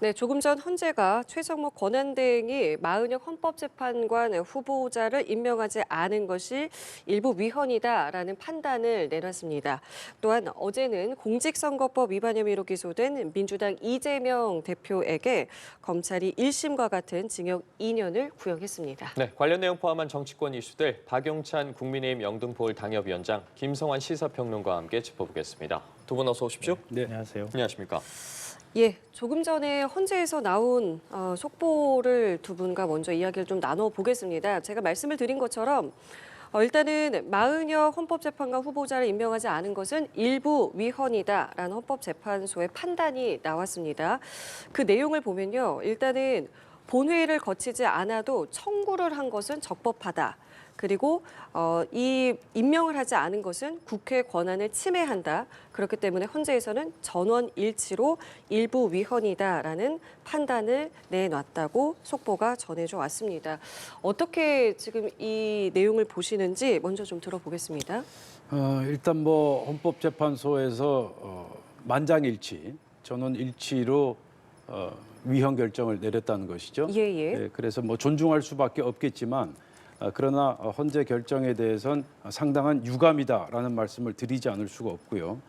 네, 조금 전 헌재가 최성목 권한대행이 마은혁 헌법재판관 후보자를 임명하지 않은 것이 일부 위헌이다라는 판단을 내놨습니다. 또한 어제는 공직선거법 위반 혐의로 기소된 민주당 이재명 대표에게 검찰이 1심과 같은 징역 2년을 구형했습니다. 네, 관련 내용 포함한 정치권 이슈들 박용찬 국민의힘 영등포을 당협위원장, 김성환 시사평론가와 함께 짚어보겠습니다. 두 분 어서 오십시오. 네, 안녕하세요. 안녕하십니까. 예, 조금 전에 헌재에서 나온 속보를 두 분과 먼저 이야기를 좀 나눠보겠습니다. 제가 말씀을 드린 것처럼 일단은 마은혁 헌법재판관 후보자를 임명하지 않은 것은 일부 위헌이다라는 헌법재판소의 판단이 나왔습니다. 그 내용을 보면요. 일단은 본회의를 거치지 않아도 청구를 한 것은 적법하다. 그리고 이 임명을 하지 않은 것은 국회 권한을 침해한다. 그렇기 때문에 헌재에서는 전원일치로 일부 위헌이다라는 판단을 내놨다고 속보가 전해져 왔습니다. 어떻게 지금 이 내용을 보시는지 먼저 좀 들어보겠습니다. 일단 뭐 헌법재판소에서 만장일치, 전원일치로 위헌 결정을 내렸다는 것이죠. 예. 네, 그래서 뭐 존중할 수밖에 없겠지만 그러나 헌재 결정에 대해선 상당한 유감이다라는 말씀을 드리지 않을 수가 없고요.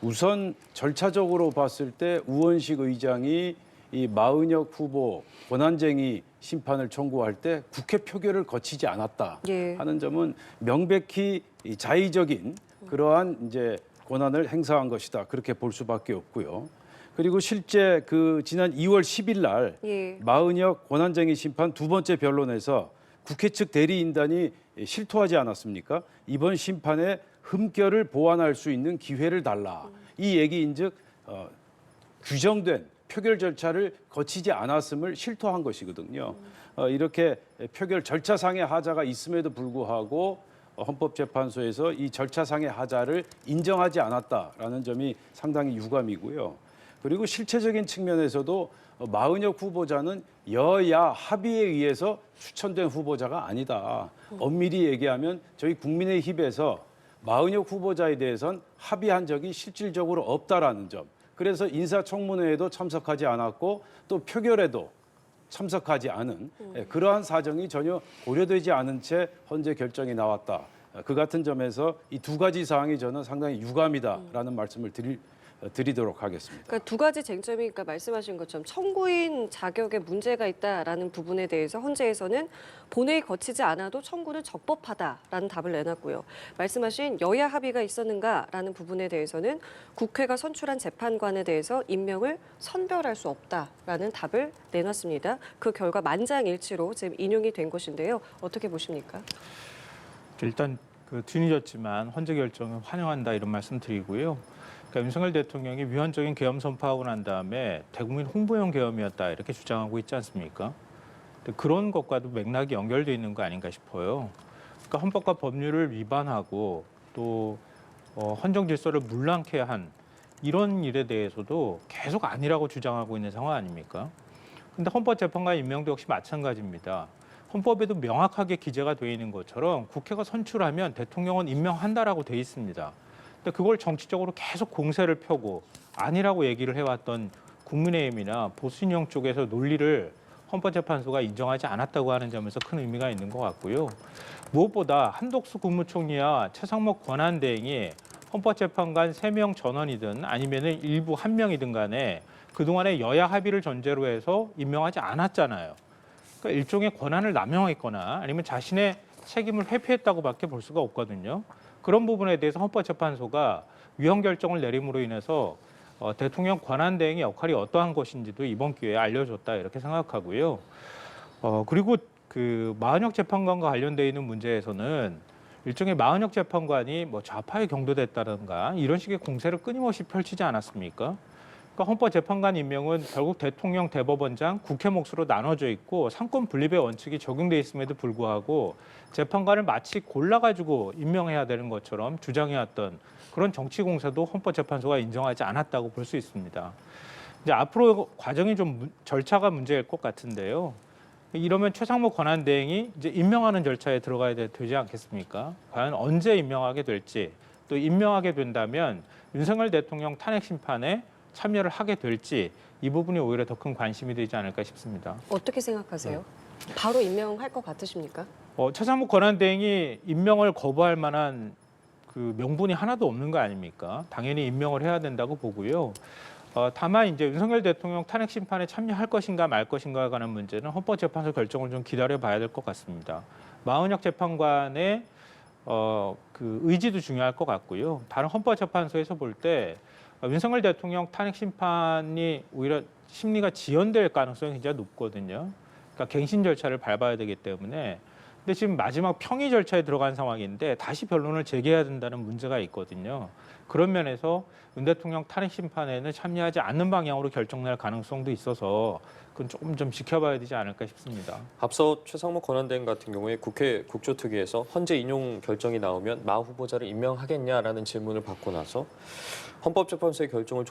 우선 절차적으로 봤을 때 우원식 의장이 이 마은혁 후보 권한쟁의 심판을 청구할 때 국회 표결을 거치지 않았다 하는 점은 명백히 이 자의적인 그러한 이제 권한을 행사한 것이다. 그렇게 볼 수밖에 없고요. 그리고 실제 그 지난 2월 10일 날 마은혁 권한쟁의 심판 두 번째 변론에서 국회 측 대리인단이 실토하지 않았습니까? 이번 심판에 흠결을 보완할 수 있는 기회를 달라. 이 얘기인즉 규정된 표결 절차를 거치지 않았음을 실토한 것이거든요. 이렇게 표결 절차상의 하자가 있음에도 불구하고 헌법재판소에서 이 절차상의 하자를 인정하지 않았다라는 점이 상당히 유감이고요. 그리고 실체적인 측면에서도 마은혁 후보자는 여야 합의에 의해서 추천된 후보자가 아니다. 엄밀히 얘기하면 저희 국민의힘에서 마은혁 후보자에 대해선 합의한 적이 실질적으로 없다라는 점. 그래서 인사청문회에도 참석하지 않았고 또 표결에도 참석하지 않은 그러한 사정이 전혀 고려되지 않은 채 헌재 결정이 나왔다. 그 같은 점에서 이 두 가지 사항이 저는 상당히 유감이다라는 말씀을 드리도록 하겠습니다. 그러니까 두 가지 쟁점이 그러니까 말씀하신 것처럼 청구인 자격에 문제가 있다라는 부분에 대해서 헌재에서는 본회의 거치지 않아도 청구는 적법하다라는 답을 내놨고요. 말씀하신 여야 합의가 있었는가라는 부분에 대해서는 국회가 선출한 재판관에 대해서 임명을 선별할 수 없다라는 답을 내놨습니다. 그 결과 만장일치로 지금 인용이 된 것인데요. 어떻게 보십니까? 일단 뒤늦었지만 헌재 결정을 환영한다 이런 말씀 드리고요. 그러니까 윤석열 대통령이 위헌적인 계엄 선포하고 난 다음에 대국민 홍보용 계엄이었다 이렇게 주장하고 있지 않습니까? 근데 그런 것과도 맥락이 연결돼 있는 거 아닌가 싶어요. 그러니까 헌법과 법률을 위반하고 또 헌정 질서를 문란케 한 이런 일에 대해서도 계속 아니라고 주장하고 있는 상황 아닙니까? 근데 헌법재판관 임명도 역시 마찬가지입니다. 헌법에도 명확하게 기재가 되어 있는 것처럼 국회가 선출하면 대통령은 임명한다라고 돼 있습니다. 근데 그걸 정치적으로 계속 공세를 펴고 아니라고 얘기를 해왔던 국민의힘이나 보수진영 쪽에서 논리를 헌법재판소가 인정하지 않았다고 하는 점에서 큰 의미가 있는 것 같고요. 무엇보다 한독수 국무총리와 최상목 권한대행이 헌법재판관 3명 전원이든 아니면 일부 1명이든 간에 그동안의 여야 합의를 전제로 해서 임명하지 않았잖아요. 그러니까 일종의 권한을 남용했거나 아니면 자신의 책임을 회피했다고밖에 볼 수가 없거든요. 그런 부분에 대해서 헌법재판소가 위헌 결정을 내림으로 인해서 대통령 권한대행의 역할이 어떠한 것인지도 이번 기회에 알려줬다 이렇게 생각하고요. 그리고 그 마은혁 재판관과 관련돼 있는 문제에서는 일종의 마은혁 재판관이 뭐 좌파에 경도됐다든가 이런 식의 공세를 끊임없이 펼치지 않았습니까? 그러니까 헌법재판관 임명은 결국 대통령, 대법원장, 국회 몫으로 나눠져 있고 상권 분립의 원칙이 적용돼 있음에도 불구하고 재판관을 마치 골라가지고 임명해야 되는 것처럼 주장해왔던 그런 정치 공세도 헌법재판소가 인정하지 않았다고 볼 수 있습니다. 이제 앞으로 과정이 좀 절차가 문제일 것 같은데요. 이러면 최상목 권한대행이 이제 임명하는 절차에 들어가야 되지 않겠습니까? 과연 언제 임명하게 될지, 또 임명하게 된다면 윤석열 대통령 탄핵 심판에 참여를 하게 될지 이 부분이 오히려 더 큰 관심이 되지 않을까 싶습니다. 어떻게 생각하세요? 바로 임명할 것 같으십니까? 최상목 권한대행이 임명을 거부할 만한 그 명분이 하나도 없는 거 아닙니까? 당연히 임명을 해야 된다고 보고요. 다만 이제 윤석열 대통령 탄핵 심판에 참여할 것인가 말 것인가에 관한 문제는 헌법재판소 결정을 좀 기다려 봐야 될 것 같습니다. 마은혁 재판관의 그 의지도 중요할 것 같고요. 다른 헌법재판소에서 볼 때 윤석열 대통령 탄핵 심판이 오히려 심리가 지연될 가능성이 굉장히 높거든요. 그러니까 갱신 절차를 밟아야 되기 때문에. 근데 지금 마지막 평의 절차에 들어간 상황인데 다시 변론을 제기해야 된다는 문제가 있거든요. 그런 면에서 윤 대통령 탄핵 심판에는 참여하지 않는 방향으로 결정날 가능성도 있어서 그건 조금 좀 지켜봐야 되지 않을까 싶습니다. 앞서 최상목 권한대행 같은 경우에 국회 국조특위에서 헌재 인용 결정이 나오면 마 후보자를 임명하겠냐라는 질문을 받고 나서 헌법재판소의 결정을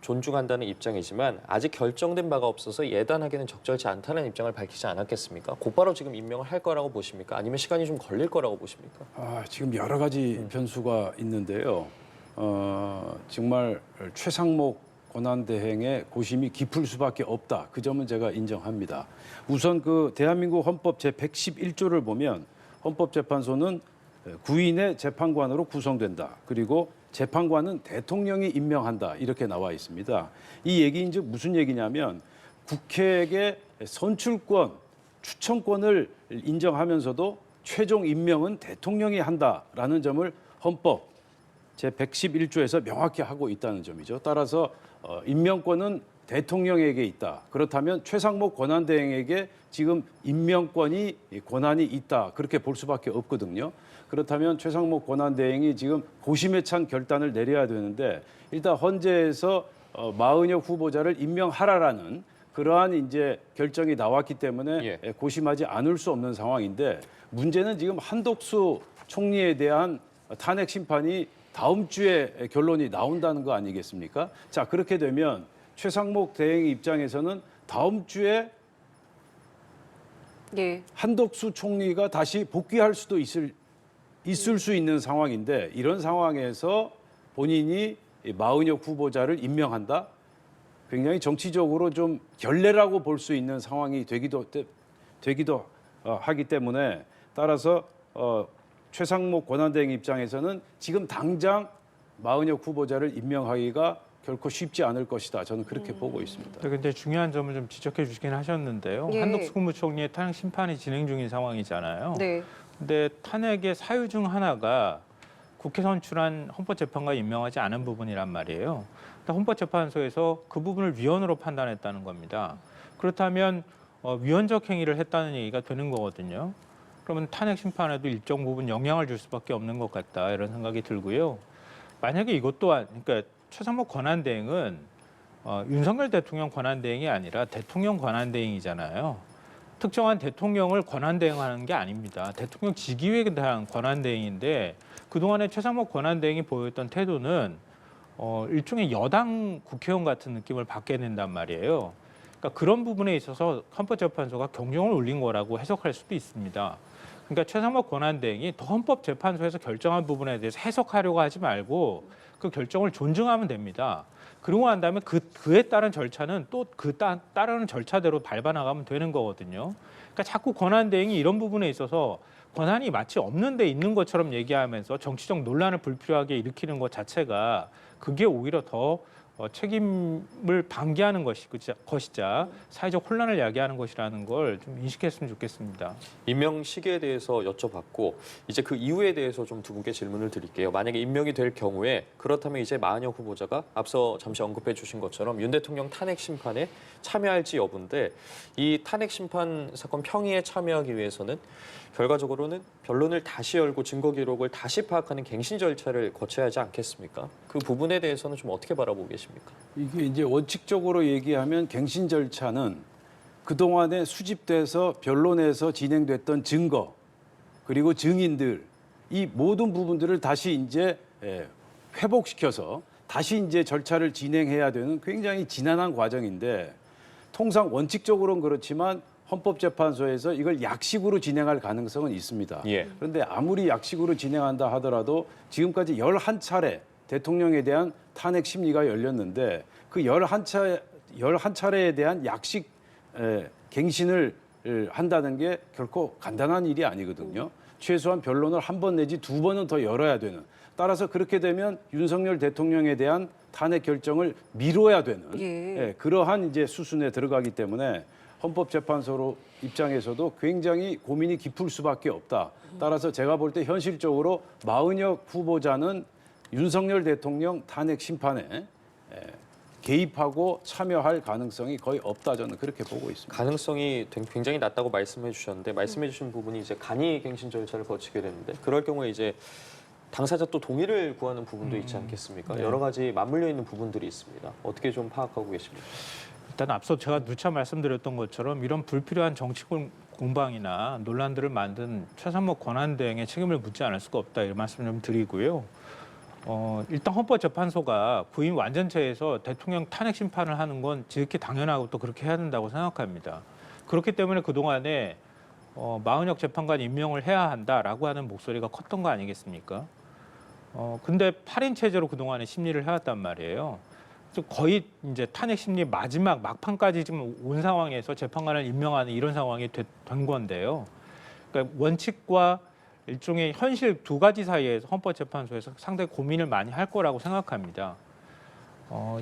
존중한다는 입장이지만 아직 결정된 바가 없어서 예단하기는 적절치 않다는 입장을 밝히지 않았겠습니까? 곧바로 지금 임명을 할 거라고 보십니까? 아니면 시간이 좀 걸릴 거라고 보십니까? 지금 여러 가지 변수가 있는데요. 정말 최상목 권한대행의 고심이 깊을 수밖에 없다. 그 점은 제가 인정합니다. 우선 그 대한민국 헌법 제111조를 보면 헌법재판소는 9인의 재판관으로 구성된다. 그리고 재판관은 대통령이 임명한다. 이렇게 나와 있습니다. 이 얘기인즉 무슨 얘기냐면 국회에게 선출권, 추천권을 인정하면서도 최종 임명은 대통령이 한다라는 점을 헌법 제111조에서 명확히 하고 있다는 점이죠. 따라서 임명권은 대통령에게 있다. 그렇다면 최상목 권한대행에게 지금 권한이 있다. 그렇게 볼 수밖에 없거든요. 그렇다면 최상목 권한대행이 지금 고심에 찬 결단을 내려야 되는데 일단 헌재에서 마은혁 후보자를 임명하라라는 그러한 이제 결정이 나왔기 때문에 고심하지 않을 수 없는 상황인데 문제는 지금 한덕수 총리에 대한 탄핵 심판이 다음 주에 결론이 나온다는 거 아니겠습니까? 자, 그렇게 되면 최상목 대행 입장에서는 다음 주에 한덕수 총리가 다시 복귀할 수도 있을 수 있는 상황인데 이런 상황에서 본인이 마은혁 후보자를 임명한다? 굉장히 정치적으로 좀 결례라고 볼 수 있는 상황이 되기도 하기 때문에 따라서 최상목 권한대행 입장에서는 지금 당장 마은혁 후보자를 임명하기가 결코 쉽지 않을 것이다. 저는 그렇게 보고 있습니다. 그런데 중요한 점을 좀 지적해 주시긴 하셨는데요. 한덕수 국무총리의 탄핵 심판이 진행 중인 상황이잖아요. 네. 근데 탄핵의 사유 중 하나가 국회 선출한 헌법재판관 임명하지 않은 부분이란 말이에요. 헌법재판소에서 그 부분을 위헌으로 판단했다는 겁니다. 그렇다면 위헌적 행위를 했다는 얘기가 되는 거거든요. 그러면 탄핵 심판에도 일정 부분 영향을 줄 수밖에 없는 것 같다 이런 생각이 들고요. 만약에 이것 또한 그러니까 최상목 권한대행은 윤석열 대통령 권한대행이 아니라 대통령 권한대행이잖아요. 특정한 대통령을 권한대행하는 게 아닙니다. 대통령 직위에 대한 권한대행인데 그동안에 최상목 권한대행이 보였던 태도는 일종의 여당 국회의원 같은 느낌을 받게 된단 말이에요. 그러니까 그런 부분에 있어서 헌법재판소가 경종을 울린 거라고 해석할 수도 있습니다. 그러니까 최상목 권한대행이 더 헌법재판소에서 결정한 부분에 대해서 해석하려고 하지 말고 그 결정을 존중하면 됩니다. 그러고 난 다음에 그에 따른 절차는 또 따르는 절차대로 밟아나가면 되는 거거든요. 그러니까 자꾸 권한대행이 이런 부분에 있어서 권한이 마치 없는 데 있는 것처럼 얘기하면서 정치적 논란을 불필요하게 일으키는 것 자체가 그게 오히려 더 책임을 방기하는 것이자 사회적 혼란을 야기하는 것이라는 걸 좀 인식했으면 좋겠습니다. 임명 시기에 대해서 여쭤봤고 이제 그 이유에 대해서 좀 두 분께 질문을 드릴게요. 만약에 임명이 될 경우에 그렇다면 이제 마은혁 후보자가 앞서 잠시 언급해 주신 것처럼 윤 대통령 탄핵 심판에 참여할지 여부인데 이 탄핵 심판 사건 평의에 참여하기 위해서는 결과적으로는 변론을 다시 열고 증거 기록을 다시 파악하는 갱신 절차를 거쳐야 하지 않겠습니까? 그 부분에 대해서는 좀 어떻게 바라보고 계십니까? 이게 이제 원칙적으로 얘기하면 갱신 절차는 그동안에 수집돼서 변론에서 진행됐던 증거 그리고 증인들 이 모든 부분들을 다시 이제 회복시켜서 다시 이제 절차를 진행해야 되는 굉장히 지난한 과정인데 통상 원칙적으로는 그렇지만 헌법재판소에서 이걸 약식으로 진행할 가능성은 있습니다. 그런데 아무리 약식으로 진행한다 하더라도 지금까지 11차례 대통령에 대한 탄핵 심리가 열렸는데 그 11 11차례에 대한 약식 갱신을 한다는 게 결코 간단한 일이 아니거든요. 최소한 변론을 한 번 내지 두 번은 더 열어야 되는. 따라서 그렇게 되면 윤석열 대통령에 대한 탄핵 결정을 미뤄야 되는 그러한 이제 수순에 들어가기 때문에 헌법재판소 입장에서도 굉장히 고민이 깊을 수밖에 없다. 따라서 제가 볼 때 현실적으로 마은혁 후보자는 윤석열 대통령 탄핵 심판에 개입하고 참여할 가능성이 거의 없다, 저는 그렇게 보고 있습니다. 가능성이 굉장히 낮다고 말씀해 주셨는데 말씀해 주신 부분이 이제 간이 갱신 절차를 거치게 되는데 그럴 경우에 이제 당사자 또 동의를 구하는 부분도 있지 않겠습니까? 네. 여러 가지 맞물려 있는 부분들이 있습니다. 어떻게 좀 파악하고 계십니까? 일단 앞서 제가 누차 말씀드렸던 것처럼 이런 불필요한 정치 공방이나 논란들을 만든 최상목 권한대행에 책임을 묻지 않을 수가 없다 이런 말씀 좀 드리고요. 일단 헌법재판소가 부임 완전체에서 대통령 탄핵 심판을 하는 건 지극히 당연하고 또 그렇게 해야 된다고 생각합니다. 그렇기 때문에 그동안에 마은혁 재판관 임명을 해야 한다라고 하는 목소리가 컸던 거 아니겠습니까? 근데 8인 체제로 그동안에 심리를 해왔단 말이에요. 거의 이제 탄핵 심리 마지막 막판까지 지금 온 상황에서 재판관을 임명하는 이런 상황이 된 건데요. 그러니까 원칙과 일종의 현실 두 가지 사이에서 헌법재판소에서 상당히 고민을 많이 할 거라고 생각합니다.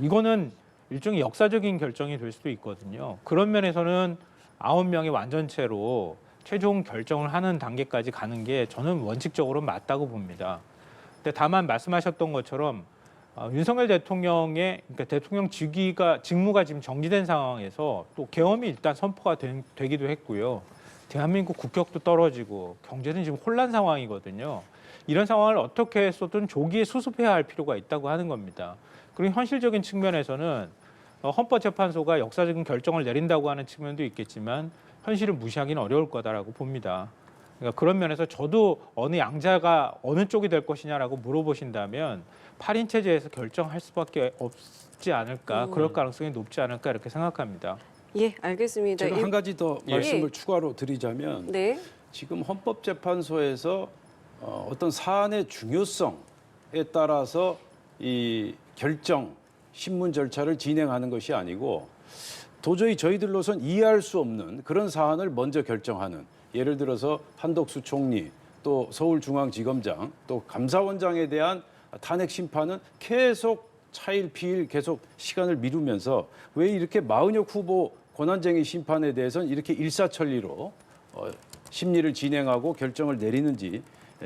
이거는 일종의 역사적인 결정이 될 수도 있거든요. 그런 면에서는 9명의 완전체로 최종 결정을 하는 단계까지 가는 게 저는 원칙적으로 맞다고 봅니다. 근데 다만 말씀하셨던 것처럼 윤석열 대통령의 그러니까 대통령 직무가 지금 정지된 상황에서 또 계엄이 일단 선포가 되기도 했고요. 대한민국 국격도 떨어지고 경제는 지금 혼란 상황이거든요. 이런 상황을 어떻게 해서든 조기에 수습해야 할 필요가 있다고 하는 겁니다. 그리고 현실적인 측면에서는 헌법재판소가 역사적인 결정을 내린다고 하는 측면도 있겠지만 현실을 무시하기는 어려울 거다라고 봅니다. 그러니까 그런 면에서 저도 어느 양자가 어느 쪽이 될 것이냐라고 물어보신다면 8인 체제에서 결정할 수밖에 없지 않을까, 그럴 가능성이 높지 않을까 이렇게 생각합니다. 예, 알겠습니다. 제가 한 가지 더 예. 말씀을 추가로 드리자면 네. 지금 헌법재판소에서 어떤 사안의 중요성에 따라서 이 결정, 신문 절차를 진행하는 것이 아니고 도저히 저희들로선 이해할 수 없는 그런 사안을 먼저 결정하는, 예를 들어서 한덕수 총리, 또 서울중앙지검장, 또 감사원장에 대한 탄핵 심판은 계속 차일 피일 계속 시간을 미루면서 왜 이렇게 마은혁 후보 권한쟁의 심판에 대해서는 이렇게 일사천리로 심리를 진행하고 결정을 내리는지,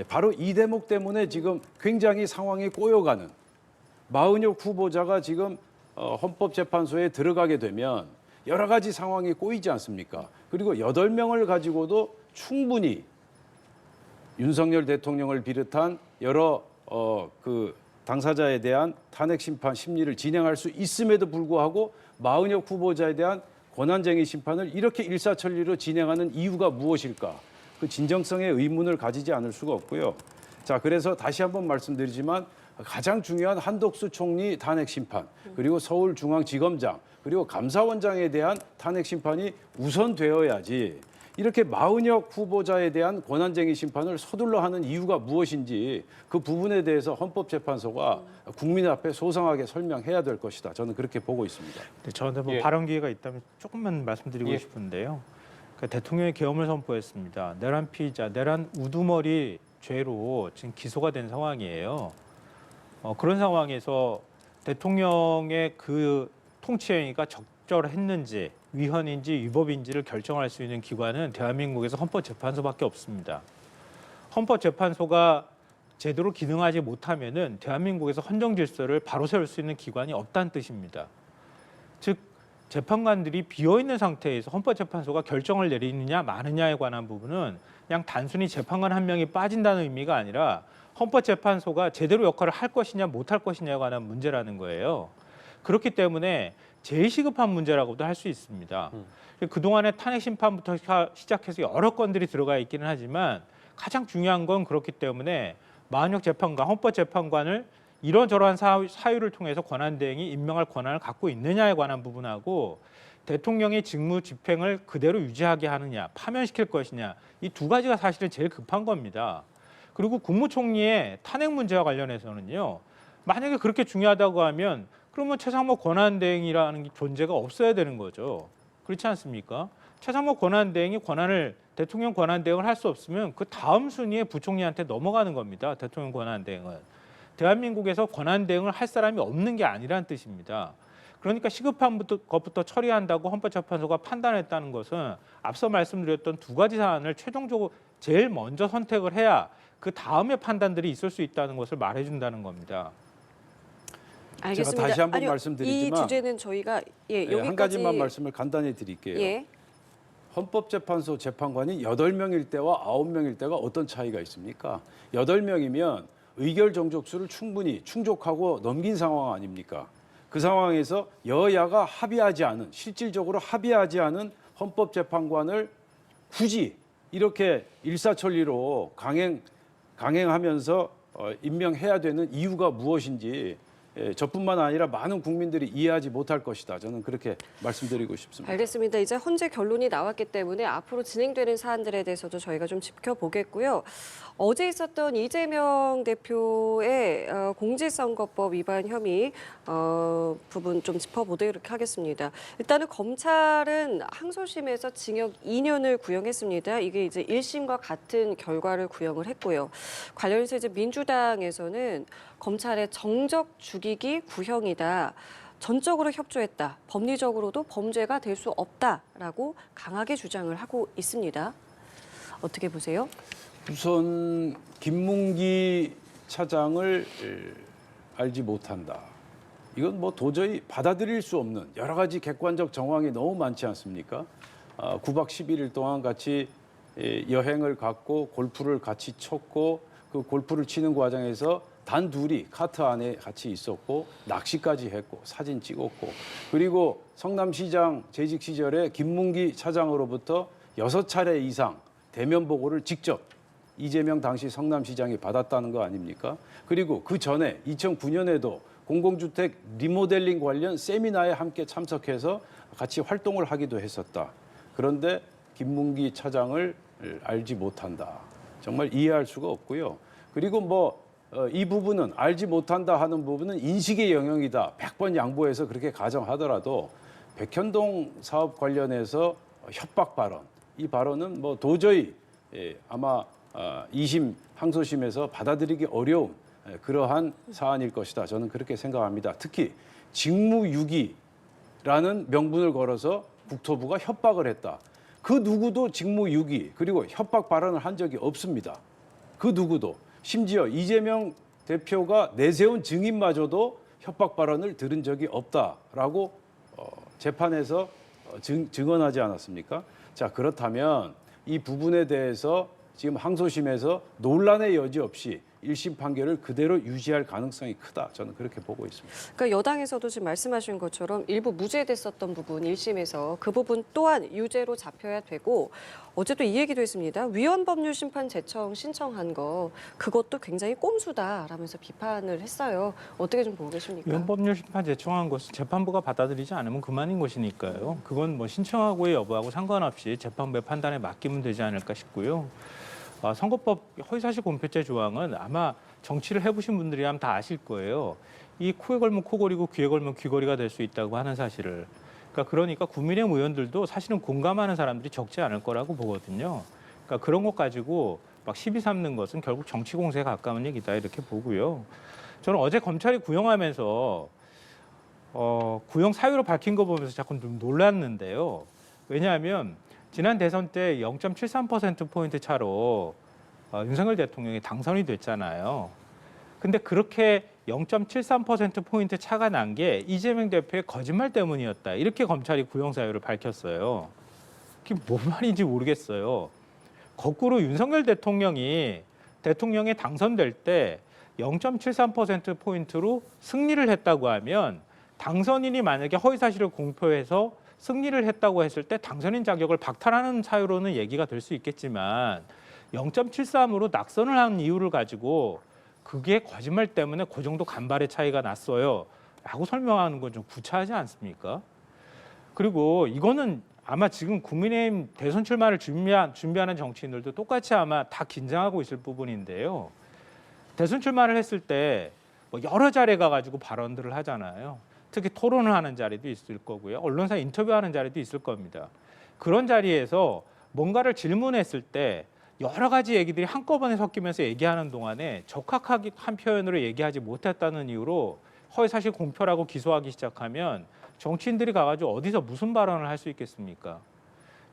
바로 이 대목 때문에 지금 굉장히 상황이 꼬여가는, 마은혁 후보자가 지금 헌법재판소에 들어가게 되면 여러 가지 상황이 꼬이지 않습니까? 그리고 8명을 가지고도 충분히 윤석열 대통령을 비롯한 여러 그 당사자에 대한 탄핵 심판 심리를 진행할 수 있음에도 불구하고 마은혁 후보자에 대한 권한쟁의 심판을 이렇게 일사천리로 진행하는 이유가 무엇일까? 그 진정성의 의문을 가지지 않을 수가 없고요. 자, 그래서 다시 한번 말씀드리지만 가장 중요한 한덕수 총리 탄핵 심판, 그리고 서울중앙지검장, 그리고 감사원장에 대한 탄핵 심판이 우선되어야지 이렇게 마은혁 후보자에 대한 권한쟁의 심판을 서둘러 하는 이유가 무엇인지 그 부분에 대해서 헌법재판소가 국민 앞에 소상하게 설명해야 될 것이다. 저는 그렇게 보고 있습니다. 네, 저한테 뭐 예. 발언 기회가 있다면 조금만 말씀드리고 예. 싶은데요. 그러니까 대통령이 계엄을 선포했습니다. 내란 피의자, 내란 우두머리 죄로 지금 기소가 된 상황이에요. 그런 상황에서 대통령의 그 통치 행위가 적절했는지 위헌인지 위법인지를 결정할 수 있는 기관은 대한민국에서 헌법재판소밖에 없습니다. 헌법재판소가 제대로 기능하지 못하면은 대한민국에서 헌정 질서를 바로 세울 수 있는 기관이 없다는 뜻입니다. 즉 재판관들이 비어 있는 상태에서 헌법재판소가 결정을 내리느냐 마느냐에 관한 부분은 그냥 단순히 재판관 한 명이 빠진다는 의미가 아니라 헌법재판소가 제대로 역할을 할 것이냐 못할 것이냐에 관한 문제라는 거예요. 그렇기 때문에 제일 시급한 문제라고도 할 수 있습니다. 그동안의 탄핵 심판부터 시작해서 여러 건들이 들어가 있기는 하지만 가장 중요한 건 그렇기 때문에 마은혁 재판관, 헌법재판관을 이러저러한 사유를 통해서 권한대행이 임명할 권한을 갖고 있느냐에 관한 부분하고 대통령의 직무 집행을 그대로 유지하게 하느냐, 파면시킬 것이냐, 이 두 가지가 사실은 제일 급한 겁니다. 그리고 국무총리의 탄핵 문제와 관련해서는요, 만약에 그렇게 중요하다고 하면 그럼 그러면 최상목 권한대행이라는 게 존재가 없어야 되는 거죠. 그렇지 않습니까? 최상목 권한대행이 대통령 권한대행을 할 수 없으면 그 다음 순위에 부총리한테 넘어가는 겁니다. 대통령 권한대행은. 대한민국에서 권한대행을 할 사람이 없는 게 아니란 뜻입니다. 그러니까 시급한 것부터 처리한다고 헌법재판소가 판단했다는 것은 앞서 말씀드렸던 두 가지 사안을 최종적으로 제일 먼저 선택을 해야 그 다음에 판단들이 있을 수 있다는 것을 말해준다는 겁니다. 알겠습니다. 제가 다시 한번 아니요, 말씀드리지만 이 주제는 저희가 여기까지 한 가지만 말씀을 간단히 드릴게요. 예. 헌법재판소 재판관이 8명일 때와 9명일 때가 어떤 차이가 있습니까? 8명이면 의결 정족수를 충분히 충족하고 넘긴 상황 아닙니까? 그 상황에서 여야가 합의하지 않은, 실질적으로 합의하지 않은 헌법재판관을 굳이 이렇게 일사천리로 강행하면서 임명해야 되는 이유가 무엇인지 저뿐만 아니라 많은 국민들이 이해하지 못할 것이다. 저는 그렇게 말씀드리고 싶습니다. 알겠습니다. 이제 헌재 결론이 나왔기 때문에 앞으로 진행되는 사안들에 대해서도 저희가 좀 지켜보겠고요. 어제 있었던 이재명 대표의 공직선거법 위반 혐의 부분 좀 짚어보도록 하겠습니다. 일단은 검찰은 항소심에서 징역 2년을 구형했습니다. 이게 이제 1심과 같은 결과를 구형을 했고요. 관련해서 이제 민주당에서는 검찰의 정적 죽이기 구형이다. 전적으로 협조했다. 법리적으로도 범죄가 될 수 없다라고 강하게 주장을 하고 있습니다. 어떻게 보세요? 우선 김문기 차장을 알지 못한다. 이건 뭐 도저히 받아들일 수 없는 여러 가지 객관적 정황이 너무 많지 않습니까? 9박 11일 동안 같이 여행을 갔고 골프를 같이 쳤고 그 골프를 치는 과정에서 단 둘이 카트 안에 같이 있었고 낚시까지 했고 사진 찍었고 그리고 성남시장 재직 시절에 김문기 차장으로부터 6차례 이상 대면 보고를 직접 이재명 당시 성남시장이 받았다는 거 아닙니까? 그리고 그 전에 2009년에도 공공주택 리모델링 관련 세미나에 함께 참석해서 같이 활동을 하기도 했었다. 그런데 김문기 차장을 알지 못한다. 정말 이해할 수가 없고요. 그리고 이 부분은 알지 못한다 하는 부분은 인식의 영역이다. 100번 양보해서 그렇게 가정하더라도 백현동 사업 관련해서 협박 발언, 이 발언은 도저히 아마 2심 항소심에서 받아들이기 어려운 그러한 사안일 것이다. 저는 그렇게 생각합니다. 특히 직무유기라는 명분을 걸어서 국토부가 협박을 했다. 그 누구도 직무유기 그리고 협박 발언을 한 적이 없습니다. 그 누구도. 심지어 이재명 대표가 내세운 증인마저도 협박 발언을 들은 적이 없다라고 재판에서 증언하지 않았습니까? 자, 그렇다면 이 부분에 대해서 지금 항소심에서 논란의 여지 없이 1심 판결을 그대로 유지할 가능성이 크다. 저는 그렇게 보고 있습니다. 그러니까 여당에서도 지금 말씀하신 것처럼 일부 무죄됐었던 부분 1심에서 그 부분 또한 유죄로 잡혀야 되고 어제 또 이 얘기도 했습니다. 위헌법률심판 제청 신청한 거 그것도 굉장히 꼼수다라면서 비판을 했어요. 어떻게 좀 보고 계십니까? 위헌법률심판 제청한 것은 재판부가 받아들이지 않으면 그만인 것이니까요. 그건 신청하고의 여부하고 상관없이 재판부의 판단에 맡기면 되지 않을까 싶고요. 선거법 허위사실 공표죄 조항은 아마 정치를 해보신 분들이라면 다 아실 거예요. 이 코에 걸면 코걸이고 귀에 걸면 귀걸이가 될 수 있다고 하는 사실을. 그러니까 국민의힘 의원들도 사실은 공감하는 사람들이 적지 않을 거라고 보거든요. 그러니까 그런 것 가지고 막 시비 삼는 것은 결국 정치 공세에 가까운 얘기다 이렇게 보고요. 저는 어제 검찰이 구형하면서 구형 사유로 밝힌 거 보면서 자꾸 좀 놀랐는데요. 왜냐하면 지난 대선 때 0.73%포인트 차로 윤석열 대통령이 당선이 됐잖아요. 근데 그렇게 0.73%포인트 차가 난 게 이재명 대표의 거짓말 때문이었다. 이렇게 검찰이 구형 사유를 밝혔어요. 그게 뭔 말인지 모르겠어요. 거꾸로 윤석열 대통령이 대통령에 당선될 때 0.73%포인트로 승리를 했다고 하면 당선인이 만약에 허위사실을 공표해서 승리를 했다고 했을 때 당선인 자격을 박탈하는 사유로는 얘기가 될 수 있겠지만 0.73으로 낙선을 한 이유를 가지고 그게 거짓말 때문에 그 정도 간발의 차이가 났어요 라고 설명하는 건 좀 구차하지 않습니까? 그리고 이거는 아마 지금 국민의힘 대선 출마를 준비하는 정치인들도 똑같이 아마 다 긴장하고 있을 부분인데요. 대선 출마를 했을 때 여러 자리에 가가지고 발언들을 하잖아요. 특히 토론을 하는 자리도 있을 거고요. 언론사 인터뷰하는 자리도 있을 겁니다. 그런 자리에서 뭔가를 질문했을 때 여러 가지 얘기들이 한꺼번에 섞이면서 얘기하는 동안에 적합한 표현으로 얘기하지 못했다는 이유로 허위사실 공표라고 기소하기 시작하면 정치인들이 가가지고 어디서 무슨 발언을 할 수 있겠습니까?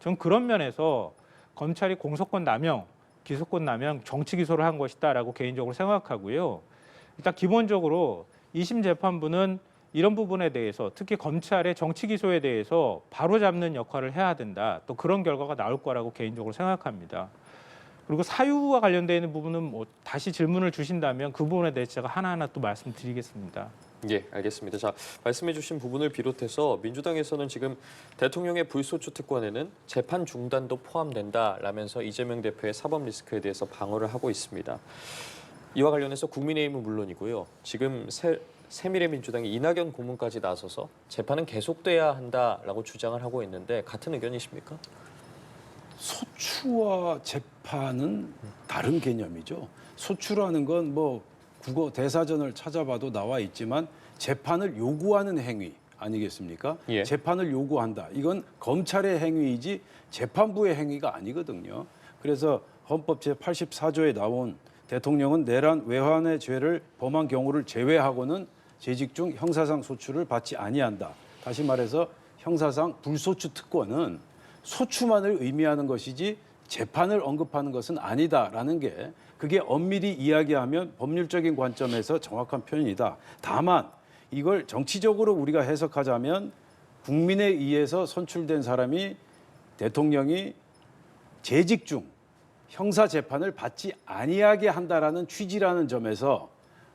전 그런 면에서 검찰이 공소권 남용, 기소권 남용, 정치 기소를 한 것이다라고 개인적으로 생각하고요. 일단 기본적으로 2심 재판부는 이런 부분에 대해서 특히 검찰의 정치 기소에 대해서 바로잡는 역할을 해야 된다. 또 그런 결과가 나올 거라고 개인적으로 생각합니다. 그리고 사유와 관련되어 있는 부분은 뭐 다시 질문을 주신다면 그 부분에 대해서 제가 하나하나 또 말씀드리겠습니다. 예, 알겠습니다. 자, 말씀해주신 부분을 비롯해서 민주당에서는 지금 대통령의 불소추 특권에는 재판 중단도 포함된다라면서 이재명 대표의 사법 리스크에 대해서 방어를 하고 있습니다. 이와 관련해서 국민의힘은 물론이고요. 지금 새미래민주당이 이낙연 고문까지 나서서 재판은 계속돼야 한다라고 주장을 하고 있는데 같은 의견이십니까? 소추와 재판은 다른 개념이죠. 소추라는 건 뭐 국어 대사전을 찾아봐도 나와 있지만 재판을 요구하는 행위 아니겠습니까? 예. 재판을 요구한다. 이건 검찰의 행위이지 재판부의 행위가 아니거든요. 그래서 헌법 제84조에 나온 대통령은 내란 외환의 죄를 범한 경우를 제외하고는 재직 중 형사상 소추를 받지 아니한다. 다시 말해서 형사상 불소추 특권은 소추만을 의미하는 것이지 재판을 언급하는 것은 아니다라는 게 그게 엄밀히 이야기하면 법률적인 관점에서 정확한 표현이다. 다만 이걸 정치적으로 우리가 해석하자면 국민에 의해서 선출된 사람이 대통령이 재직 중 형사 재판을 받지 아니하게 한다라는 취지라는 점에서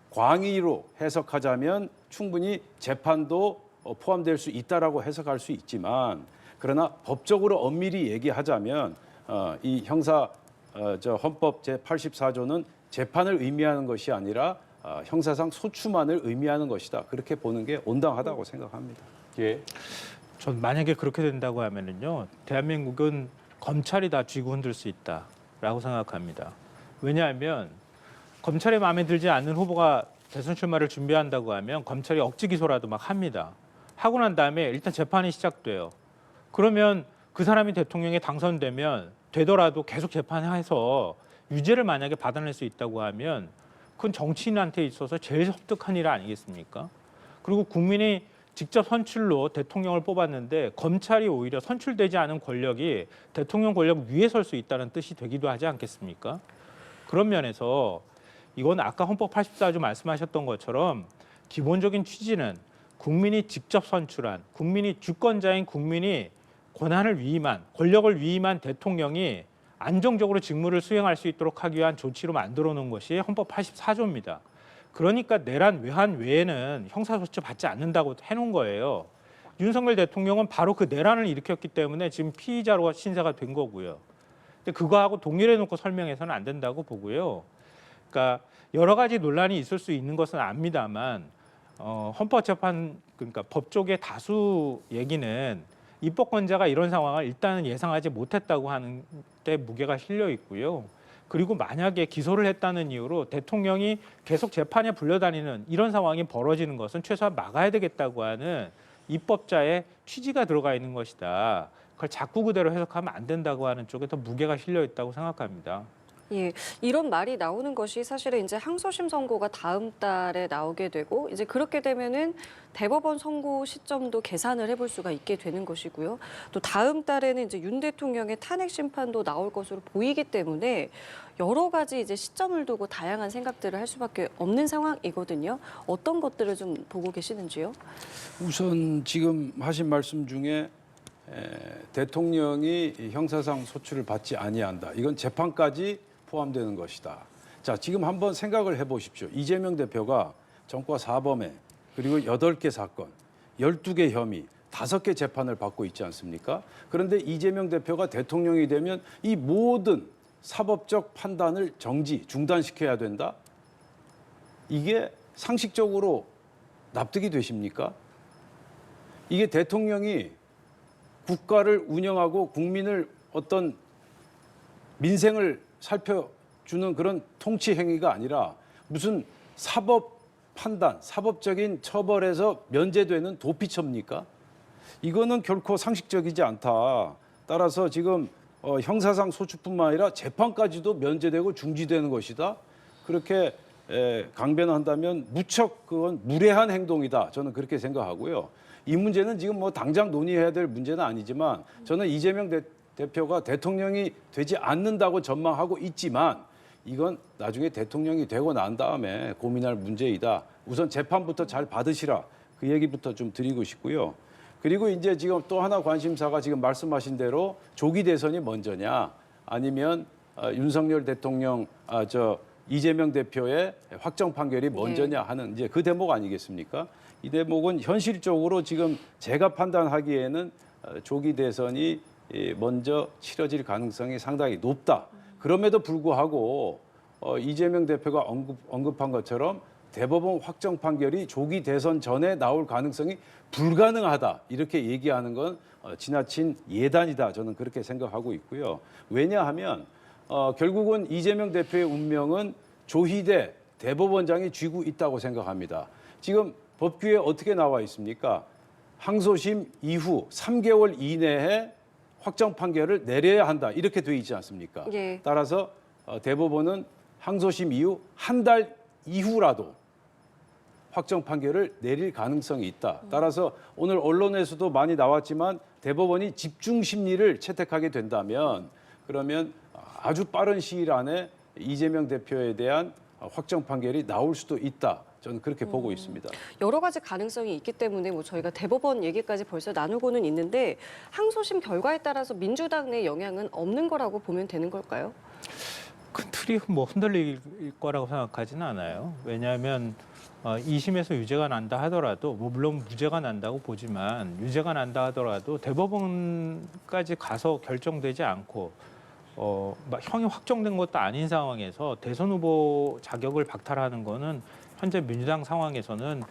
광의로 해석하자면 충분히 재판도 포함될 수 있다라고 해석할 수 있지만 그러나 법적으로 엄밀히 얘기하자면 이 헌법 제84조는 재판을 의미하는 것이 아니라 형사상 소추만을 의미하는 것이다. 그렇게 보는 게 온당하다고 생각합니다. 예. 전 만약에 그렇게 된다고 하면은요, 대한민국은 검찰이 다 쥐고 흔들 수 있다라고 생각합니다. 왜냐하면 검찰에 마음에 들지 않는 후보가 대선 출마를 준비한다고 하면 검찰이 억지 기소라도 막 합니다. 하고 난 다음에 일단 재판이 시작돼요. 그러면 그 사람이 대통령에 당선되면 되더라도 계속 재판해서 유죄를 만약에 받아낼 수 있다고 하면 그건 정치인한테 있어서 제일 섬뜩한 일 아니겠습니까? 그리고 국민이 직접 선출로 대통령을 뽑았는데 검찰이 오히려 선출되지 않은 권력이 대통령 권력 위에 설 수 있다는 뜻이 되기도 하지 않겠습니까? 그런 면에서 이건 아까 헌법 84조 말씀하셨던 것처럼 기본적인 취지는 국민이 직접 선출한 국민이 주권자인 국민이 권한을 위임한 권력을 위임한 대통령이 안정적으로 직무를 수행할 수 있도록 하기 위한 조치로 만들어 놓은 것이 헌법 84조입니다. 그러니까 내란 외환 외에는 형사소추 받지 않는다고 해놓은 거예요. 윤석열 대통령은 바로 그 내란을 일으켰기 때문에 지금 피의자로 신세가 된 거고요. 근데 그거하고 동일해 놓고 설명해서는 안 된다고 보고요. 그러니까 여러 가지 논란이 있을 수 있는 것은 압니다만 헌법재판 그러니까 법조계 다수 얘기는 입법권자가 이런 상황을 일단은 예상하지 못했다고 하는 데 무게가 실려 있고요. 그리고 만약에 기소를 했다는 이유로 대통령이 계속 재판에 불려다니는 이런 상황이 벌어지는 것은 최소한 막아야 되겠다고 하는 입법자의 취지가 들어가 있는 것이다. 그걸 자꾸 그대로 해석하면 안 된다고 하는 쪽에 더 무게가 실려 있다고 생각합니다. 예, 이런 말이 나오는 것이 사실은 이제 항소심 선고가 다음 달에 나오게 되고 이제 그렇게 되면은 대법원 선고 시점도 계산을 해볼 수가 있게 되는 것이고요. 또 다음 달에는 이제 윤 대통령의 탄핵 심판도 나올 것으로 보이기 때문에 여러 가지 이제 시점을 두고 다양한 생각들을 할 수밖에 없는 상황이거든요. 어떤 것들을 좀 보고 계시는지요? 우선 지금 하신 말씀 중에 대통령이 형사상 소추를 받지 아니한다. 이건 재판까지 포함되는 것이다. 자, 지금 한번 생각을 해보십시오. 이재명 대표가 정과 4범에 그리고 8개 사건, 12개 혐의, 5개 재판을 받고 있지 않습니까? 그런데 이재명 대표가 대통령이 되면 이 모든 사법적 판단을 중단시켜야 된다? 이게 상식적으로 납득이 되십니까? 이게 대통령이 국가를 운영하고 국민을 어떤 민생을 살펴주는 그런 통치 행위가 아니라 무슨 사법 판단, 사법적인 처벌에서 면제되는 도피처입니까? 이거는 결코 상식적이지 않다. 따라서 지금 형사상 소추뿐만 아니라 재판까지도 면제되고 중지되는 것이다. 그렇게 강변한다면 무척 그건 무례한 행동이다. 저는 그렇게 생각하고요. 이 문제는 지금 뭐 당장 논의해야 될 문제는 아니지만 저는 이재명 대표가 대통령이 되지 않는다고 전망하고 있지만 이건 나중에 대통령이 되고 난 다음에 고민할 문제이다. 우선 재판부터 잘 받으시라. 그 얘기부터 좀 드리고 싶고요. 그리고 이제 지금 또 하나 관심사가 지금 말씀하신 대로 조기 대선이 먼저냐 아니면 윤석열 대통령 이재명 대표의 확정 판결이 먼저냐 하는 이제 그 대목 아니겠습니까? 이 대목은 현실적으로 지금 제가 판단하기에는 조기 대선이 먼저 치러질 가능성이 상당히 높다. 그럼에도 불구하고 이재명 대표가 언급한 것처럼 대법원 확정 판결이 조기 대선 전에 나올 가능성이 불가능하다. 이렇게 얘기하는 건 지나친 예단이다. 저는 그렇게 생각하고 있고요. 왜냐하면 결국은 이재명 대표의 운명은 조희대 대법원장이 쥐고 있다고 생각합니다. 지금 법규에 어떻게 나와 있습니까? 항소심 이후 3개월 이내에 확정 판결을 내려야 한다. 이렇게 돼 있지 않습니까? 예. 따라서 대법원은 항소심 이후 한 달 이후라도 확정 판결을 내릴 가능성이 있다. 따라서 오늘 언론에서도 많이 나왔지만 대법원이 집중 심리를 채택하게 된다면 그러면 아주 빠른 시일 안에 이재명 대표에 대한 확정 판결이 나올 수도 있다. 저는 그렇게 보고 있습니다. 여러 가지 가능성이 있기 때문에 뭐 저희가 대법원 얘기까지 벌써 나누고는 있는데 항소심 결과에 따라서 민주당 내 영향은 없는 거라고 보면 되는 걸까요? 큰 틀이 뭐 흔들릴 거라고 생각하지는 않아요. 왜냐하면 2심에서 유죄가 난다 하더라도 뭐 물론 무죄가 난다고 보지만 유죄가 난다 하더라도 대법원까지 가서 결정되지 않고 형이 확정된 것도 아닌 상황에서 대선 후보 자격을 박탈하는 거는 현재 민주당 상황에서는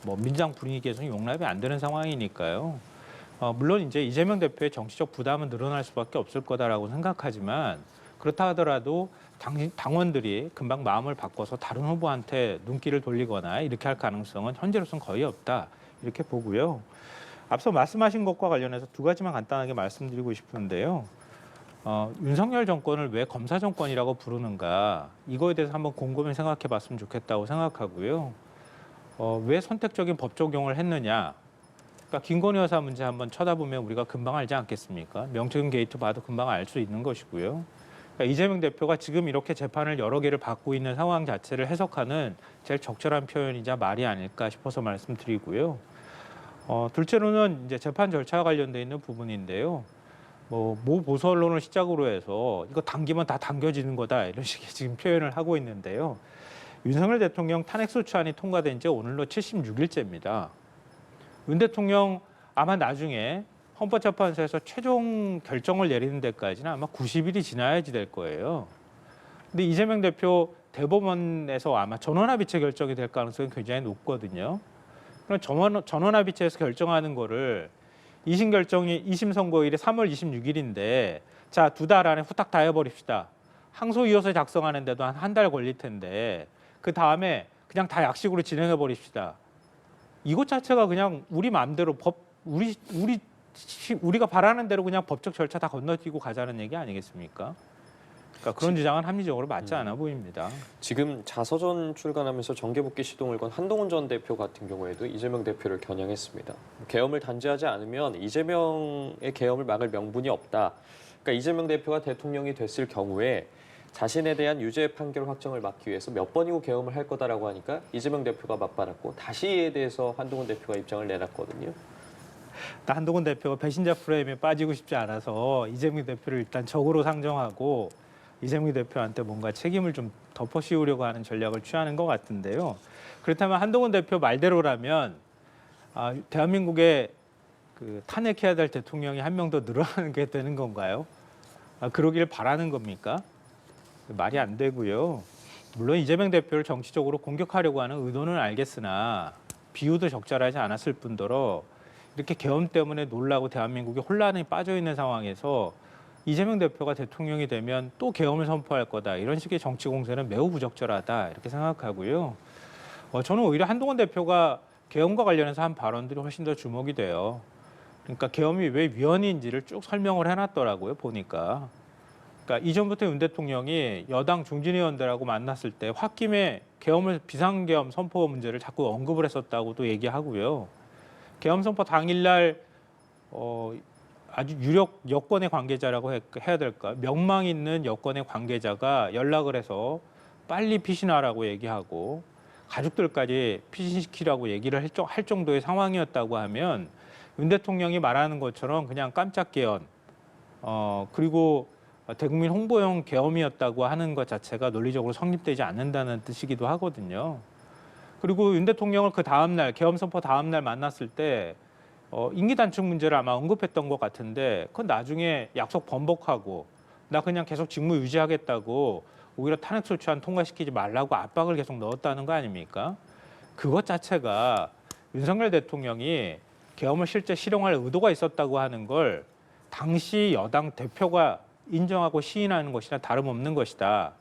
뭐 민주당 분위기에서는 용납이 안 되는 상황이니까요. 물론 이제 이재명 대표의 정치적 부담은 늘어날 수밖에 없을 거다라고 생각하지만 그렇다 하더라도 당원들이 금방 마음을 바꿔서 다른 후보한테 눈길을 돌리거나 이렇게 할 가능성은 현재로서는 거의 없다 이렇게 보고요. 앞서 말씀하신 것과 관련해서 두 가지만 간단하게 말씀드리고 싶은데요. 윤석열 정권을 왜 검사 정권이라고 부르는가 이거에 대해서 한번 곰곰이 생각해 봤으면 좋겠다고 생각하고요. 왜 선택적인 법 적용을 했느냐. 그러니까 김건희 여사 문제 한번 쳐다보면 우리가 금방 알지 않겠습니까? 명태균 게이트 봐도 금방 알 수 있는 것이고요. 그러니까 이재명 대표가 지금 이렇게 재판을 여러 개를 받고 있는 상황 자체를 해석하는 제일 적절한 표현이자 말이 아닐까 싶어서 말씀드리고요. 둘째로는 이제 재판 절차와 관련돼 있는 부분인데요. 모 보수 언론을 시작으로 해서 이거 당기면 다 당겨지는 거다 이런 식의 지금 표현을 하고 있는데요. 윤석열 대통령 탄핵소추안이 통과된 지 오늘로 76일째입니다. 윤 대통령 아마 나중에 헌법재판소에서 최종 결정을 내리는 데까지는 아마 90일이 지나야지 될 거예요. 근데 이재명 대표 대법원에서 아마 전원합의체 결정이 될 가능성이 굉장히 높거든요. 그럼 전원합의체에서 결정하는 거를 2심 결정이 2심 선고일이 3월 26일인데 자, 2달 안에 후딱 다 해버립시다. 항소 이어서 작성하는데도 한 달 걸릴 텐데 그 다음에 그냥 다 약식으로 진행해 버립시다. 이것 자체가 그냥 우리 마음대로 우리가 바라는 대로 그냥 법적 절차 다 건너뛰고 가자는 얘기 아니겠습니까? 그러니까 그런 주장은 합리적으로 맞지 않아 보입니다. 지금 자서전 출간하면서 정계복귀 시동을 건 한동훈 전 대표 같은 경우에도 이재명 대표를 겨냥했습니다. 계엄을 단죄하지 않으면 이재명의 계엄을 막을 명분이 없다. 그러니까 이재명 대표가 대통령이 됐을 경우에 자신에 대한 유죄 판결 확정을 막기 위해서 몇 번이고 계엄을 할 거다라고 하니까 이재명 대표가 맞받았고 다시 이에 대해서 한동훈 대표가 입장을 내놨거든요. 한동훈 대표가 배신자 프레임에 빠지고 싶지 않아서 이재명 대표를 일단 적으로 상정하고 이재명 대표한테 뭔가 책임을 좀 덮어씌우려고 하는 전략을 취하는 것 같은데요. 그렇다면 한동훈 대표 말대로라면 대한민국에 탄핵해야 될 대통령이 한 명 더 늘어나게 되는 건가요? 그러길 바라는 겁니까? 말이 안 되고요. 물론 이재명 대표를 정치적으로 공격하려고 하는 의도는 알겠으나 비유도 적절하지 않았을 뿐더러 이렇게 계엄 때문에 놀라고 대한민국이 혼란에 빠져 있는 상황에서 이재명 대표가 대통령이 되면 또 계엄을 선포할 거다. 이런 식의 정치 공세는 매우 부적절하다. 이렇게 생각하고요. 저는 오히려 한동훈 대표가 계엄과 관련해서 한 발언들이 훨씬 더 주목이 돼요. 그러니까 계엄이 왜 위헌인지를 쭉 설명을 해놨더라고요, 보니까. 그러니까 이전부터 윤 대통령이 여당 중진 의원들하고 만났을 때 홧김에 계엄을 비상계엄 선포 문제를 자꾸 언급을 했었다고도 얘기하고요. 계엄 선포 당일날 아주 유력 여권의 관계자라고 해야 될까? 명망 있는 여권의 관계자가 연락을 해서 빨리 피신하라고 얘기하고 가족들까지 피신시키라고 얘기를 할 정도의 상황이었다고 하면 윤 대통령이 말하는 것처럼 그냥 깜짝 개헌 그리고 대국민 홍보용 계엄이었다고 하는 것 자체가 논리적으로 성립되지 않는다는 뜻이기도 하거든요. 그리고 윤 대통령을 그 다음날 계엄 선포 다음날 만났을 때 임기 단축 문제를 아마 언급했던 것 같은데 그건 나중에 약속 번복하고 나 그냥 계속 직무 유지하겠다고 오히려 탄핵소추안 통과시키지 말라고 압박을 계속 넣었다는 거 아닙니까? 그것 자체가 윤석열 대통령이 계엄을 실제 실행할 의도가 있었다고 하는 걸 당시 여당 대표가 인정하고 시인하는 것이나 다름없는 것이다.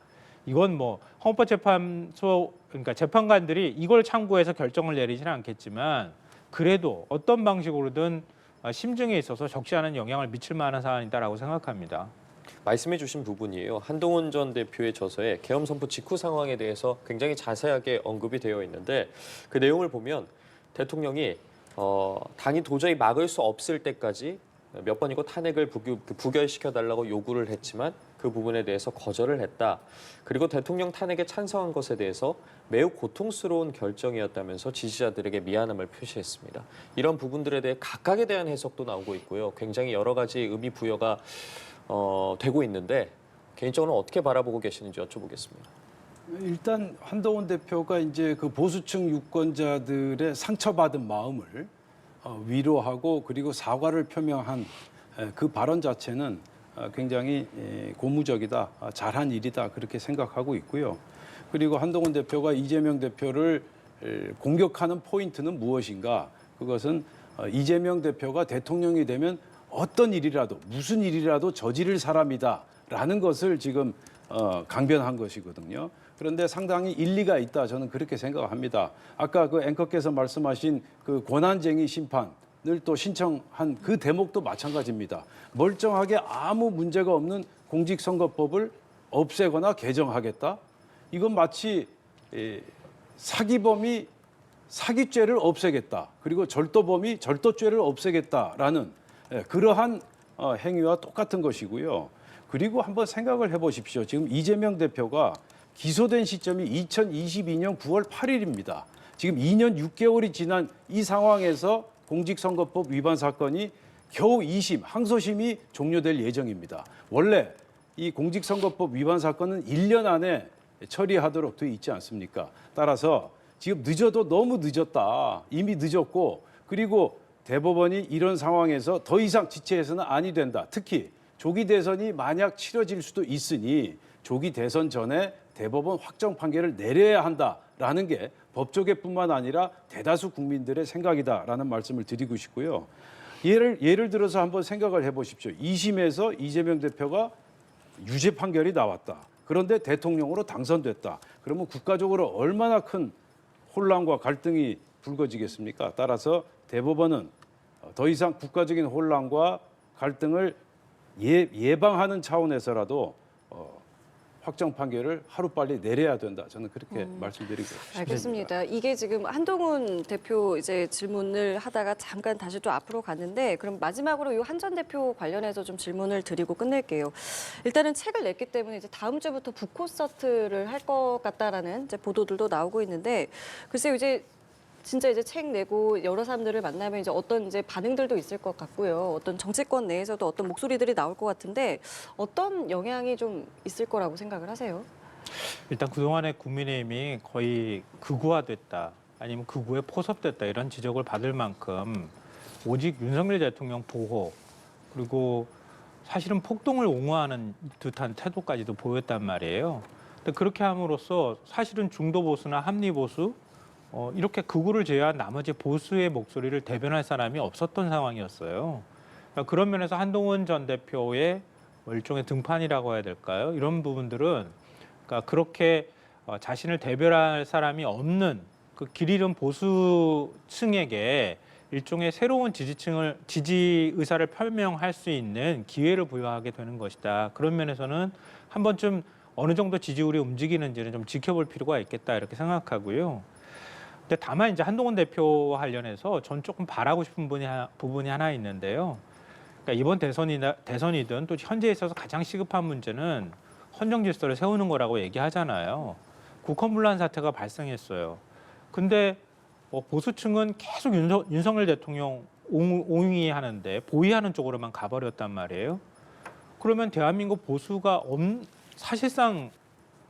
이건 뭐 헌법재판소 그러니까 재판관들이 이걸 참고해서 결정을 내리지는 않겠지만 그래도 어떤 방식으로든 심증에 있어서 적지 않은 영향을 미칠 만한 사안이다라고 생각합니다. 말씀해 주신 부분이에요. 한동훈 전 대표의 저서에 계엄 선포 직후 상황에 대해서 굉장히 자세하게 언급이 되어 있는데 그 내용을 보면 대통령이 당이 도저히 막을 수 없을 때까지 몇 번이고 탄핵을 부결시켜달라고 요구를 했지만 그 부분에 대해서 거절을 했다. 그리고 대통령 탄핵에 찬성한 것에 대해서 매우 고통스러운 결정이었다면서 지지자들에게 미안함을 표시했습니다. 이런 부분들에 대해 각각에 대한 해석도 나오고 있고요. 굉장히 여러 가지 의미 부여가 되고 있는데 개인적으로는 어떻게 바라보고 계시는지 여쭤보겠습니다. 일단 한동훈 대표가 이제 그 보수층 유권자들의 상처받은 마음을 위로하고 그리고 사과를 표명한 그 발언 자체는 굉장히 고무적이다, 잘한 일이다 그렇게 생각하고 있고요. 그리고 한동훈 대표가 이재명 대표를 공격하는 포인트는 무엇인가? 그것은 이재명 대표가 대통령이 되면 어떤 일이라도 무슨 일이라도 저지를 사람이다라는 것을 지금 강변한 것이거든요. 그런데 상당히 일리가 있다 저는 그렇게 생각합니다. 아까 그 앵커께서 말씀하신 그 권한쟁의 심판을 또 신청한 그 대목도 마찬가지입니다. 멀쩡하게 아무 문제가 없는 공직선거법을 없애거나 개정하겠다. 이건 마치 사기범이 사기죄를 없애겠다. 그리고 절도범이 절도죄를 없애겠다라는 그러한 행위와 똑같은 것이고요. 그리고 한번 생각을 해보십시오. 지금 이재명 대표가 기소된 시점이 2022년 9월 8일입니다. 지금 2년 6개월이 지난 이 상황에서 공직선거법 위반 사건이 겨우 2심, 항소심이 종료될 예정입니다. 원래 이 공직선거법 위반 사건은 1년 안에 처리하도록 돼 있지 않습니까? 따라서 지금 늦어도 너무 늦었다. 이미 늦었고 그리고 대법원이 이런 상황에서 더 이상 지체해서는 아니 된다. 특히 조기 대선이 만약 치러질 수도 있으니 조기 대선 전에 대법원 확정 판결을 내려야 한다라는 게 법조계뿐만 아니라 대다수 국민들의 생각이다라는 말씀을 드리고 싶고요. 예를 들어서 한번 생각을 해보십시오. 2심에서 이재명 대표가 유죄 판결이 나왔다. 그런데 대통령으로 당선됐다. 그러면 국가적으로 얼마나 큰 혼란과 갈등이 불거지겠습니까? 따라서 대법원은 더 이상 국가적인 혼란과 갈등을 예방하는 차원에서라도 확정 판결을 하루빨리 내려야 된다. 저는 그렇게 말씀드리고 싶습니다. 알겠습니다. 이게 지금 한동훈 대표 이제 질문을 하다가 잠깐 다시 또 앞으로 갔는데 그럼 마지막으로 이 한 전 대표 관련해서 좀 질문을 드리고 끝낼게요. 일단은 책을 냈기 때문에 이제 다음 주부터 북콘서트를 할 것 같다라는 이제 보도들도 나오고 있는데 글쎄요 이제 진짜 이제 책 내고 여러 사람들을 만나면 이제 어떤 이제 반응들도 있을 것 같고요. 어떤 정치권 내에서도 어떤 목소리들이 나올 것 같은데 어떤 영향이 좀 있을 거라고 생각을 하세요? 일단 그동안에 국민의힘이 거의 극우화됐다 아니면 극우에 포섭됐다 이런 지적을 받을 만큼 오직 윤석열 대통령 보호 그리고 사실은 폭동을 옹호하는 듯한 태도까지도 보였단 말이에요. 근데 그렇게 함으로써 사실은 중도 보수나 합리 보수 이렇게 극우를 제외한 나머지 보수의 목소리를 대변할 사람이 없었던 상황이었어요. 그러니까 그런 면에서 한동훈 전 대표의 일종의 등판이라고 해야 될까요? 이런 부분들은 그러니까 그렇게 자신을 대변할 사람이 없는 그 길 잃은 보수층에게 일종의 새로운 지지 의사를 표명할 수 있는 기회를 부여하게 되는 것이다. 그런 면에서는 한 번쯤 어느 정도 지지율이 움직이는지는 좀 지켜볼 필요가 있겠다 이렇게 생각하고요. 근데 다만 이제 한동훈 대표와 관련해서 전 조금 바라고 싶은 부분이 하나 있는데요. 그러니까 이번 대선이든 또 현재에 있어서 가장 시급한 문제는 헌정 질서를 세우는 거라고 얘기하잖아요. 국헌문란 사태가 발생했어요. 근데 보수층은 계속 윤석열 대통령 옹위하는데 보위하는 쪽으로만 가버렸단 말이에요. 그러면 대한민국 보수가 사실상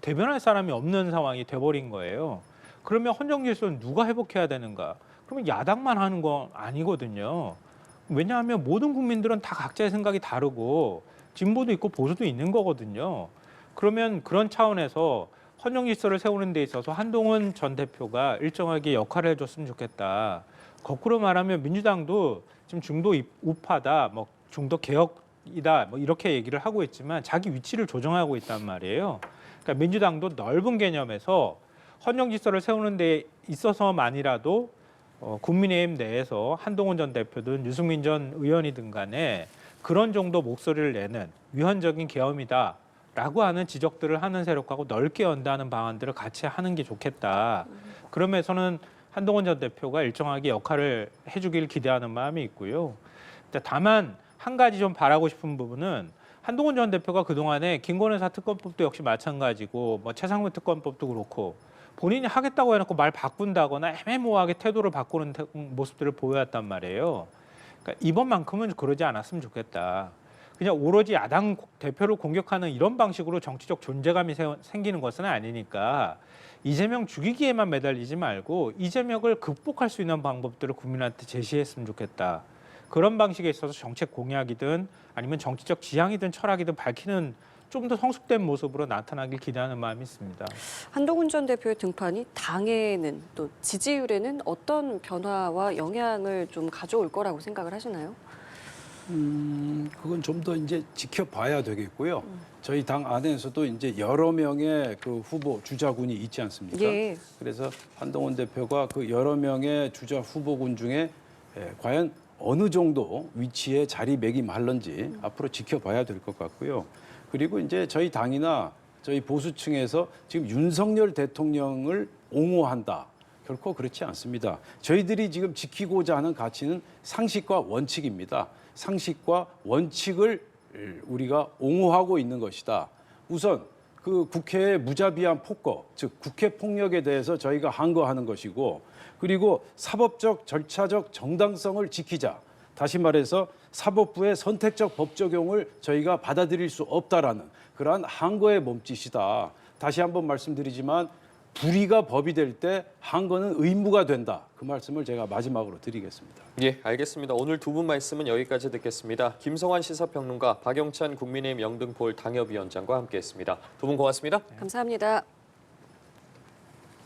대변할 사람이 없는 상황이 돼버린 거예요. 그러면 헌정 질서는 누가 회복해야 되는가? 그러면 야당만 하는 건 아니거든요. 왜냐하면 모든 국민들은 다 각자의 생각이 다르고 진보도 있고 보수도 있는 거거든요. 그러면 그런 차원에서 헌정 질서를 세우는 데 있어서 한동훈 전 대표가 일정하게 역할을 해줬으면 좋겠다. 거꾸로 말하면 민주당도 지금 중도 우파다, 뭐 중도 개혁이다, 뭐 이렇게 얘기를 하고 있지만 자기 위치를 조정하고 있단 말이에요. 그러니까 민주당도 넓은 개념에서 헌정 질서를 세우는 데 있어서만이라도 국민의힘 내에서 한동훈 전 대표든 유승민 전 의원이든 간에 그런 정도 목소리를 내는 위헌적인 계엄이다라고 하는 지적들을 하는 세력하고 넓게 연다는 방안들을 같이 하는 게 좋겠다. 그러면서는 한동훈 전 대표가 일정하게 역할을 해주길 기대하는 마음이 있고요. 다만 한 가지 좀 바라고 싶은 부분은 한동훈 전 대표가 그동안에 김건희사 특검법도 역시 마찬가지고 뭐 최상무 특검법도 그렇고 본인이 하겠다고 해놓고 말 바꾼다거나 애매모호하게 태도를 바꾸는 모습들을 보여왔단 말이에요. 그러니까 이번만큼은 그러지 않았으면 좋겠다. 그냥 오로지 야당 대표를 공격하는 이런 방식으로 정치적 존재감이 생기는 것은 아니니까 이재명 죽이기에만 매달리지 말고 이재명을 극복할 수 있는 방법들을 국민한테 제시했으면 좋겠다. 그런 방식에 있어서 정책 공약이든 아니면 정치적 지향이든 철학이든 밝히는 좀 더 성숙된 모습으로 나타나길 기대하는 마음이 있습니다. 한동훈 전 대표의 등판이 당에는 또 지지율에는 어떤 변화와 영향을 좀 가져올 거라고 생각을 하시나요? 그건 좀 더 이제 지켜봐야 되겠고요. 저희 당 안에서도 이제 여러 명의 그 후보 주자군이 있지 않습니까? 예. 그래서 한동훈 대표가 그 여러 명의 주자 후보군 중에 과연 어느 정도 위치에 자리매김할런지 앞으로 지켜봐야 될 것 같고요. 그리고 이제 저희 당이나 저희 보수층에서 지금 윤석열 대통령을 옹호한다. 결코 그렇지 않습니다. 저희들이 지금 지키고자 하는 가치는 상식과 원칙입니다. 상식과 원칙을 우리가 옹호하고 있는 것이다. 우선 그 국회의 무자비한 폭거, 즉 국회 폭력에 대해서 저희가 항거하는 것이고, 그리고 사법적 절차적 정당성을 지키자. 다시 말해서 사법부의 선택적 법 적용을 저희가 받아들일 수 없다라는 그러한 항거의 몸짓이다. 다시 한번 말씀드리지만 불의가 법이 될 때 항거는 의무가 된다. 그 말씀을 제가 마지막으로 드리겠습니다. 예, 알겠습니다. 오늘 두 분 말씀은 여기까지 듣겠습니다. 김성환 시사평론가, 박영찬 국민의힘 영등포 당협위원장과 함께했습니다. 두 분 고맙습니다. 감사합니다.